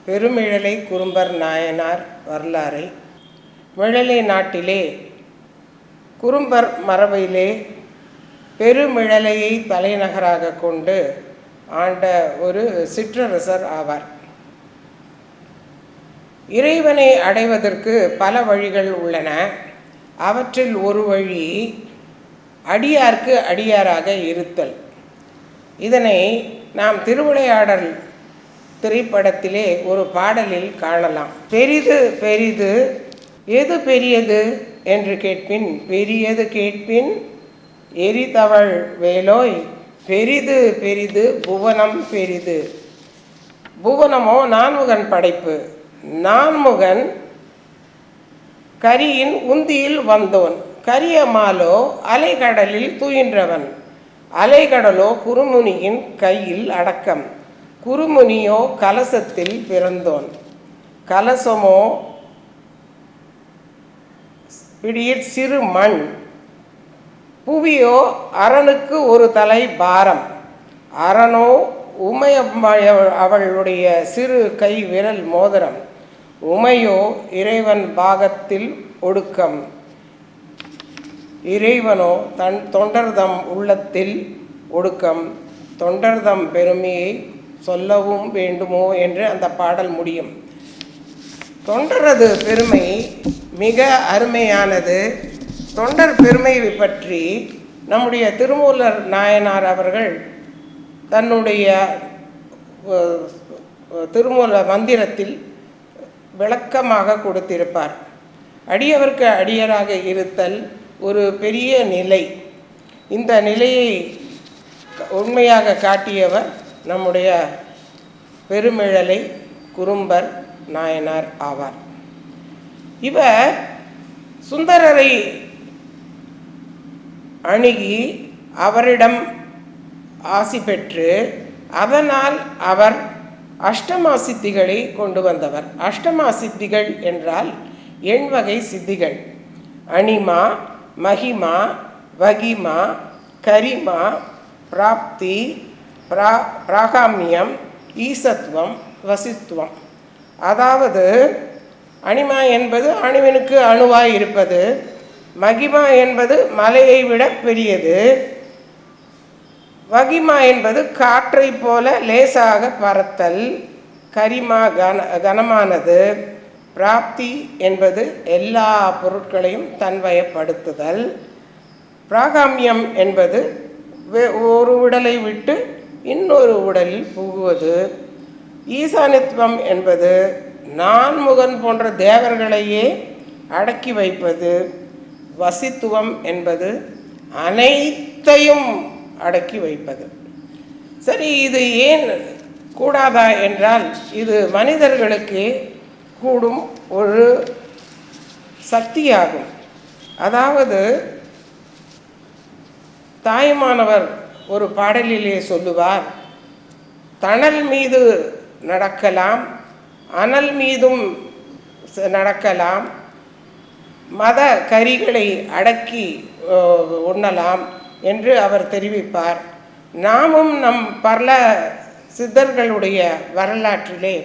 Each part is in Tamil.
பெருமிழலை குறும்பர் நாயனார் வரலாறை மிழலை நாட்டிலே குறும்பர் மரபிலே பெருமிழலையை தலைநகராக கொண்டு ஆண்ட ஒரு சிற்றரசர் ஆவார். இறைவனை அடைவதற்கு பல வழிகள் உள்ளன. அவற்றில் ஒரு வழி அடியார்க்கு அடியாராக இருத்தல். இதனை நாம் திருவிளையாடல் திரைப்படத்திலே ஒரு பாடலில் காணலாம். பெரிது பெரிது எது பெரியது என்று கேட்பின் பெரியது கேட்பின் எரிதவள் வேலோய் பெரிது பெரிது புவனம் பெரிது. புவனமோ நான்முகன் படைப்பு. நான்முகன் கரியின் உந்தியில் வந்தோன். கரியமாலோ அலைகடலில் துயின்றவன். அலைகடலோ குறுமுனியின் கையில் அடக்கம். குறுமுனியோ கலசத்தில் பிறந்தோன். கலசமோ பிடியில் சிறு மண். புவியோ அரணுக்கு ஒரு தலை பாரம். அரணோ அவளுடைய சிறு கை விரல் மோதிரம். உமையோ இறைவன் பாகத்தில் ஒடுக்கம். இறைவனோ தன் தொண்டர்தம் உள்ளத்தில் ஒடுக்கம். தொண்டர்தம் பெருமையை சொல்லவும் வேண்டுமோ என்று அந்த பாடல் முடியும். தொண்டரது பெருமை மிக அருமையானது. தொண்டர் பெருமையை பற்றி நம்முடைய திருமூலர் நாயனார் அவர்கள் தன்னுடைய திருமூல மந்திரத்தில் விளக்கமாக கொடுத்திருப்பார். அடியவர்க்கு அடியராக இருத்தல் ஒரு பெரிய நிலை. இந்த நிலையை உண்மையாக காட்டியவர் நம்முடைய பெருமிழலை குறும்பர் நாயனார் ஆவார். இவர் சுந்தரரை அணுகி அவரிடம் ஆசி பெற்று அதனால் அவர் அஷ்டமா சித்திகளை கொண்டு வந்தவர். அஷ்டமா சித்திகள் என்றால் எண்வகை சித்திகள். அனிமா, மகிமா, வகிமா, கரிமா, பிராப்தி, பிராகாமியம், ஈசத்துவம், வசித்துவம். அதாவது அனிமா என்பது அணுவினுக்கு அணுவாய் இருப்பது. மகிமா என்பது மலையை விட பெரியது. வகிமா என்பது காற்றை போல லேசாக பறத்தல். கரிமா கனமானது. பிராப்தி என்பது எல்லா பொருட்களையும் தன்வயப்படுத்துதல். பிராகாமியம் என்பது ஒரு உடலை விட்டு இன்னொரு உடலில் புகுவது. ஈசானித்துவம் என்பது நான்முகன் போன்ற தேவர்களையே அடக்கி வைப்பது. வசித்துவம் என்பது அனைத்தையும் அடக்கி வைப்பது. சரி, இது ஏன் கூடாதா என்றால் இது மனிதர்களுக்கு கூடும் ஒரு சக்தியாகும். அதாவது தாயுமானவர் ஒரு பாடலிலே சொல்லுவார், தணல் மீது நடக்கலாம், அனல் மீதும் நடக்கலாம், மத கரிகளை அடக்கி உண்ணலாம் என்று அவர் தெரிவிப்பார். நாமும் நம் பல சித்தர்களுடைய வரலாற்றிலே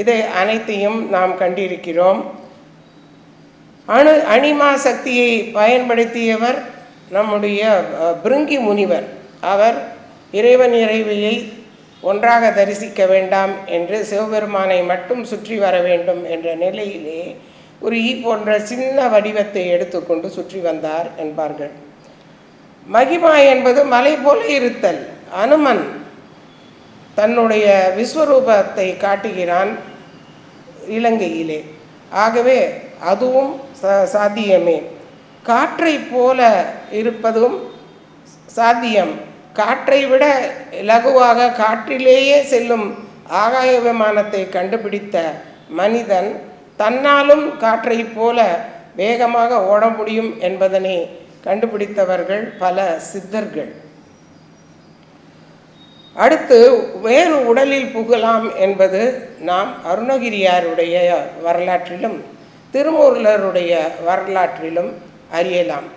இதை அனைத்தையும் நாம் கண்டிருக்கிறோம். அனிமா சக்தியை பயன்படுத்தியவர் நம்முடைய பிருங்கி முனிவர். அவர் இறைவன் இறைவியை ஒன்றாக தரிசிக்க வேண்டாம் என்று சிவபெருமானை மட்டும் சுற்றி வர வேண்டும் என்ற நிலையிலே ஒரு ஈ போன்ற சின்ன வடிவத்தை எடுத்துக்கொண்டு சுற்றி வந்தார் என்பார்கள். மகிமா என்பது மலை போல இருத்தல். அனுமன் தன்னுடைய விஸ்வரூபத்தை காட்டுகிறான் இலங்கையிலே. ஆகவே அதுவும் சாத்தியமே. காற்றை போல இருப்பதும் சாத்தியம். காற்றை விட இலகுவாக காற்றிலேயே செல்லும் ஆகாய விமானத்தை கண்டுபிடித்த மனிதன் தன்னாலும் காற்றை போல வேகமாக ஓட முடியும் என்பதனை கண்டுபிடித்தவர்கள் பல சித்தர்கள். அடுத்து வேறு உடலில் புகலாம் என்பது நாம் அருணகிரியாருடைய வரலாற்றிலும் திருமூலருடைய வரலாற்றிலும் அறியலாம்.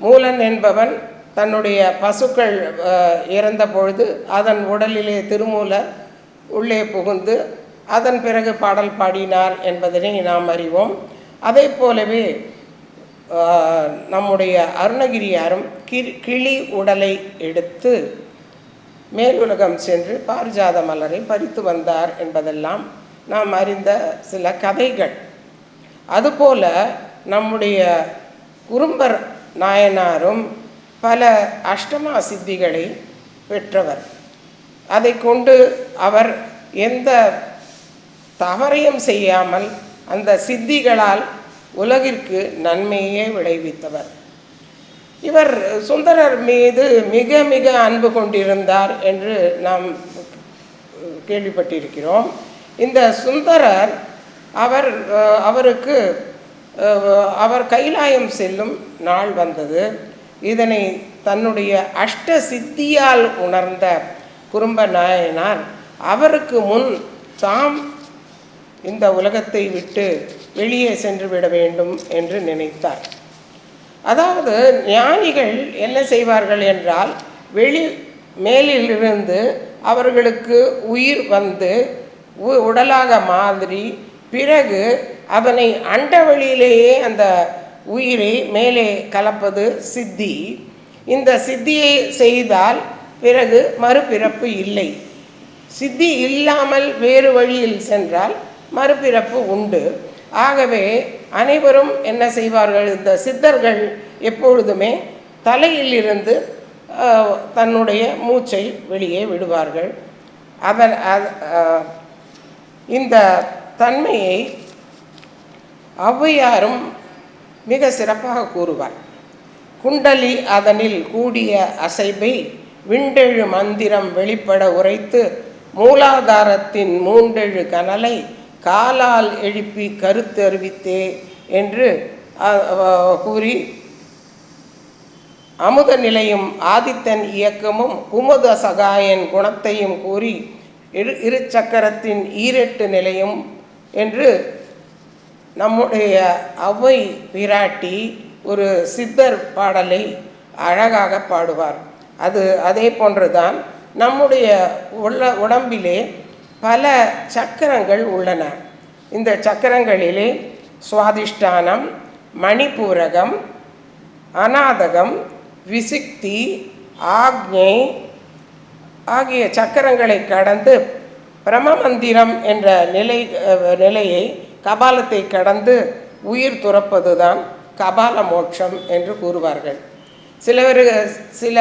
மூலன் என்பவன் தன்னுடைய பசுக்கள் இறந்த பொழுது அதன் உடலிலே திருமூலர் உள்ளே புகுந்து அதன் பிறகு பாடல் பாடினார் என்பதனை நாம் அறிவோம். அதே போலவே நம்முடைய அருணகிரியாரும் கிளி உடலை எடுத்து மேலுலகம் சென்று பாரிஜாத மலரை பறித்து வந்தார் என்பதெல்லாம் நாம் அறிந்த சில கதைகள். அதுபோல நம்முடைய குறும்பர் நாயனாரும் பல அஷ்டமா சித்திகளை பெற்றவர். அதை கொண்டு அவர் எந்த தவறையும் செய்யாமல் அந்த சித்திகளால் உலகிற்கு நன்மையே விளைவித்தவர். இவர் சுந்தரர் மீது மிக மிக அன்பு கொண்டிருந்தார் என்று நாம் கேள்விப்பட்டிருக்கிறோம். இந்த சுந்தரர் அவர் கைலாயம் செல்லும் நாள் வந்தது. இதனை தன்னுடைய அஷ்ட சித்தியால் உணர்ந்த குறும்ப நாயனார் அவருக்கு முன் தாம் இந்த உலகத்தை விட்டு வெளியே சென்று விட வேண்டும் என்று நினைத்தார். அதாவது ஞானிகள் என்ன செய்வார்கள் என்றால், மேலிலிருந்து அவர்களுக்கு உயிர் வந்து உடலாக மாதிரி பிறகு அதனை அண்டவெளியிலேயே அந்த உயிரை மேலே கலப்பது சித்தி. இந்த சித்தியை செய்தால் பிறகு மறுபிறப்பு இல்லை. சித்தி இல்லாமல் வேறு வழியில் சென்றால் மறுபிறப்பு உண்டு. ஆகவே அனைவரும் என்ன செய்வார்கள், இந்த சித்தர்கள் எப்பொழுதுமே தலையிலிருந்து தன்னுடைய மூச்சை வெளியே விடுவார்கள். இந்த தன்மையை ஔவையாரும் மிக சிறப்பாக கூறுவார். குண்டலி அதனில் கூடிய அசைவை விண்டெழு மந்திரம் வெளிப்பட உரைத்து மூலாதாரத்தின் மூண்டெழு கனலை காலால் எழுப்பி கருத்தறிவித்தே என்று கூறி, அமுத நிலையும் ஆதித்தன் இயக்கமும் குமுத சகாயன் குணத்தையும் கூறி இரு சக்கரத்தின் ஈரெட்டு நிலையும் என்று நம்முடைய ஔவை பிராட்டி ஒரு சித்தர் பாடலை அழகாக பாடுவார். அதே போன்றுதான் நம்முடைய உடம்பிலே பல சக்கரங்கள் உள்ளன. இந்த சக்கரங்களிலே சுவாதிஷ்டானம், மணிபூரகம், அநாதகம், விசுக்தி, ஆக்ஞை ஆகிய சக்கரங்களை கடந்து பிரமமந்திரம் என்ற நிலையை கபாலத்தை கடந்து உயிர் துறப்பதுதான் கபால மோட்சம் என்று கூறுவார்கள். சில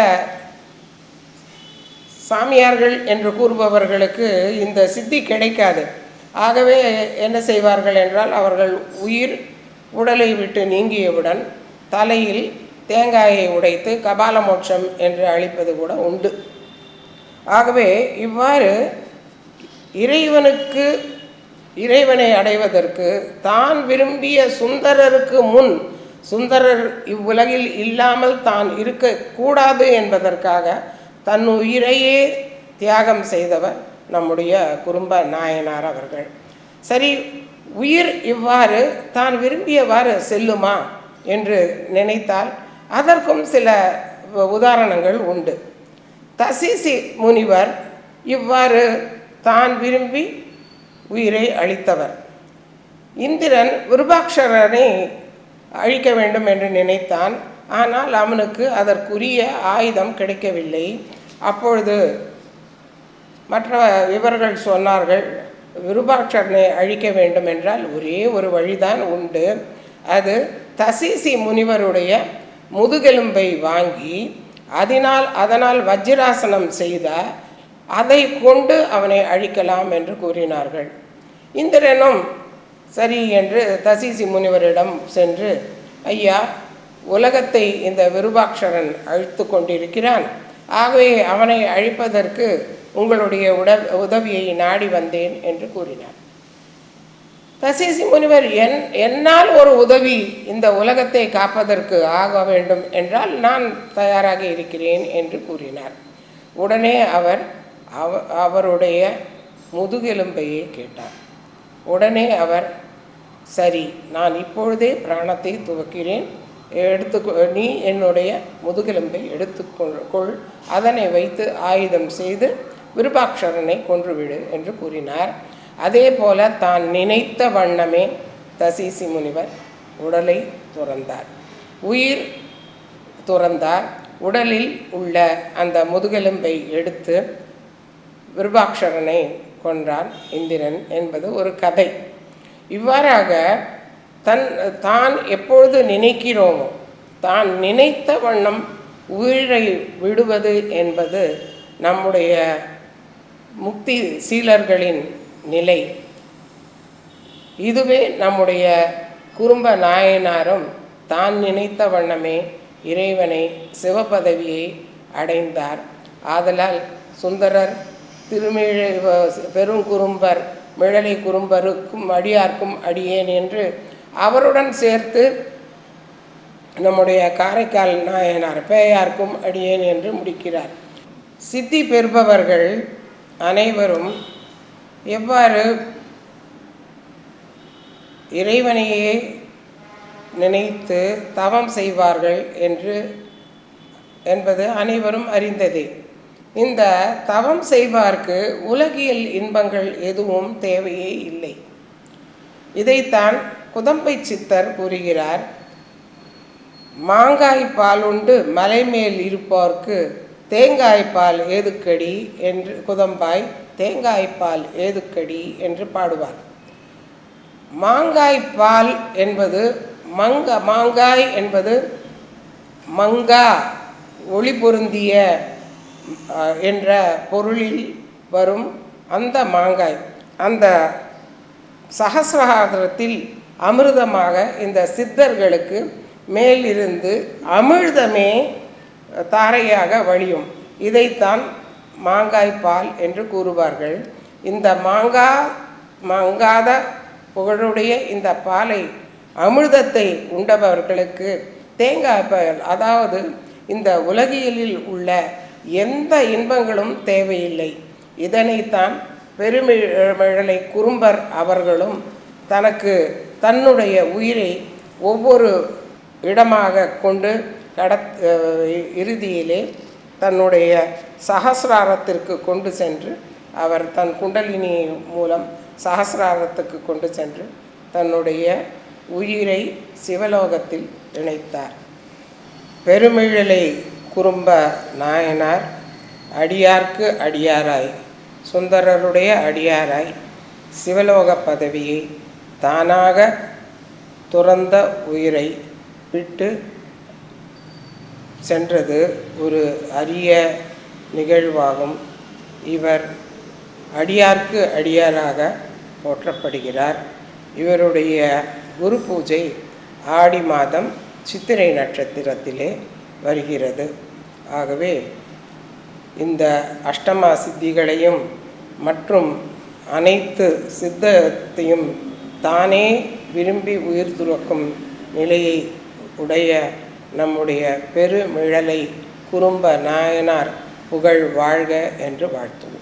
சாமியார்கள் என்று கூறுபவர்களுக்கு இந்த சித்தி கிடைக்காது. ஆகவே என்ன செய்வார்கள் என்றால், அவர்கள் உயிர் உடலை விட்டு நீங்கியவுடன் தலையில் தேங்காயை உடைத்து கபால மோட்சம் என்று அளிப்பது கூட உண்டு. ஆகவே இவ்வாறு இறைவனை அடைவதற்கு தான் விரும்பிய சுந்தரருக்கு முன் சுந்தரர் இவ்வுலகில் இல்லாமல் தான் இருக்கக்கூடாது என்பதற்காக தன் உயிரையே தியாகம் செய்தவர் நம்முடைய குறும்ப நாயனார் அவர்கள். சரி, உயிர் இவ்வாறு தான் விரும்பியவாறு செல்லுமா என்று நினைத்தால் அதற்கும் சில உதாரணங்கள் உண்டு. தசீசி முனிவர் இவ்வாறு தான் விரும்பி உயிரை அளித்தவர். இந்திரன் விருபாக்ஷரனை அழிக்க வேண்டும் என்று நினைத்தான். ஆனால் அவனுக்கு அதற்குரிய ஆயுதம் கிடைக்கவில்லை. அப்பொழுது மற்ற இவர்கள் சொன்னார்கள், விருபாக்ஷரனை அழிக்க வேண்டும் என்றால் ஒரே ஒரு வழிதான் உண்டு. அது தசீசி முனிவருடைய முதுகெலும்பை வாங்கி அதனால் வஜ்ராசனம் செய்த அதை கொண்டு அவனை அழிக்கலாம் என்று கூறினார்கள். இந்திரனும் சரி என்று தசீசி முனிவரிடம் சென்று, ஐயா, உலகத்தை இந்த விருபாக்ஷரன் அழித்து கொண்டிருக்கிறான். ஆகவே அவனை அழிப்பதற்கு உங்களுடைய உதவியை நாடி வந்தேன் என்று கூறினார். தசீசி முனிவர், என்னால் ஒரு உதவி இந்த உலகத்தை காப்பதற்கு ஆக வேண்டும் என்றால் நான் தயாராக இருக்கிறேன் என்று கூறினார். உடனே அவருடைய முதுகெலும்பையே கேட்டார். உடனே அவர், சரி, நான் இப்பொழுதே பிராணத்தை துவக்கிறேன், நீ என்னுடைய முதுகெலும்பை எடுத்துக்கொள், அதனை வைத்து ஆயுதம் செய்து விருபாக்ஷரனை கொன்றுவிடு என்று கூறினார். அதே போல தான் நினைத்த வண்ணமே தசீசி முனிவர் உடலை துறந்தார். உயிர் துறந்தார். உடலில் உள்ள அந்த முதுகெலும்பை எடுத்து விருபாக்ஷரனை கொன்றான் இந்திரன் என்பது ஒரு கதை. இவ்வாறாக தான் எப்பொழுது நினைக்கிறோமோ, தான் நினைத்த வண்ணம் உயிரை விடுவது என்பது நம்முடைய முக்தி சீலர்களின் நிலை. இதுவே நம்முடைய குறும்ப நாயனாரும் தான் நினைத்த வண்ணமே இறைவனை சிவபதவியை அடைந்தார். ஆதலால் சுந்தரர் திருமிழை பெருங்குறும்பர் மிழலை குறும்பருக்கும் அடியார்க்கும் அடியேன் என்று அவருடன் சேர்த்து நம்முடைய காரைக்கால் நாயனார் பேயார்க்கும் அடியேன் என்று முடிக்கிறார். சித்தி பெறுபவர்கள் அனைவரும் எவ்வாறு இறைவனையே நினைத்து தவம் செய்வார்கள் என்பது அனைவரும் அறிந்ததே. இந்த தவம் செய்வார்க்கு உலகியல் இன்பங்கள் எதுவும் தேவையே இல்லை. இதைத்தான் குதம்பை சித்தர் கூறுகிறார். மாங்காய் பால் உண்டு மலைமேல் இருப்போர்க்கு தேங்காய்ப்பால் ஏதுக்கடி என்று குதம்பாய் தேங்காய்ப்பால் ஏதுக்கடி என்று பாடுவார். மாங்காய்ப்பால் என்பது மாங்காய் என்பது மங்கா ஒளி பொருந்திய என்ற பொருளில் வரும் அந்த மாங்காய். அந்த சகசிராரத்தில் அமிர்தமாக இந்த சித்தர்களுக்கு மேலிருந்து அமிர்தமே தாரையாக வழியும். இதைத்தான் மாங்காய்ப்பால் என்று கூறுவார்கள். இந்த மங்காத புகழுடைய இந்த பாலை அமிர்தத்தை உண்டவர்களுக்கு தேங்காய் பால், அதாவது இந்த உலகியலில் உள்ள எந்த இன்பங்களும் தேவையில்லை. இதனைத்தான் பெருமிழலை குறும்பர் அவர்களும் தன்னுடைய உயிரை ஒவ்வொரு இடமாக கொண்டு இறுதியிலே தன்னுடைய சகசிராரத்திற்கு கொண்டு சென்று அவர் தன் குண்டலினி மூலம் சகசிராரத்துக்கு கொண்டு சென்று தன்னுடைய உயிரை சிவலோகத்தில் இணைத்தார். பெருமிழலை குறும்ப நாயனார் அடியார்க்கு அடியாராய், சுந்தரருடைய அடியாராய் சிவலோக பதவியை தானாக துறந்த உயிரை விட்டு சென்றது ஒரு அரிய நிகழ்வாகும். இவர் அடியார்க்கு அடியாராக போற்றப்படுகிறார். இவருடைய குரு பூஜை ஆடி மாதம் சித்திரை நட்சத்திரத்திலே வருகிறது. ஆகவே இந்த அஷ்டமா சித்திகளையும் மற்றும் அனைத்து சித்தத்தையும் தானே விரும்பி உயிர் துறக்கும் நிலையை உடைய நம்முடைய பெருமிழலை குறும்ப நாயனார் புகழ் வாழ்க என்று வாழ்த்துவோம்.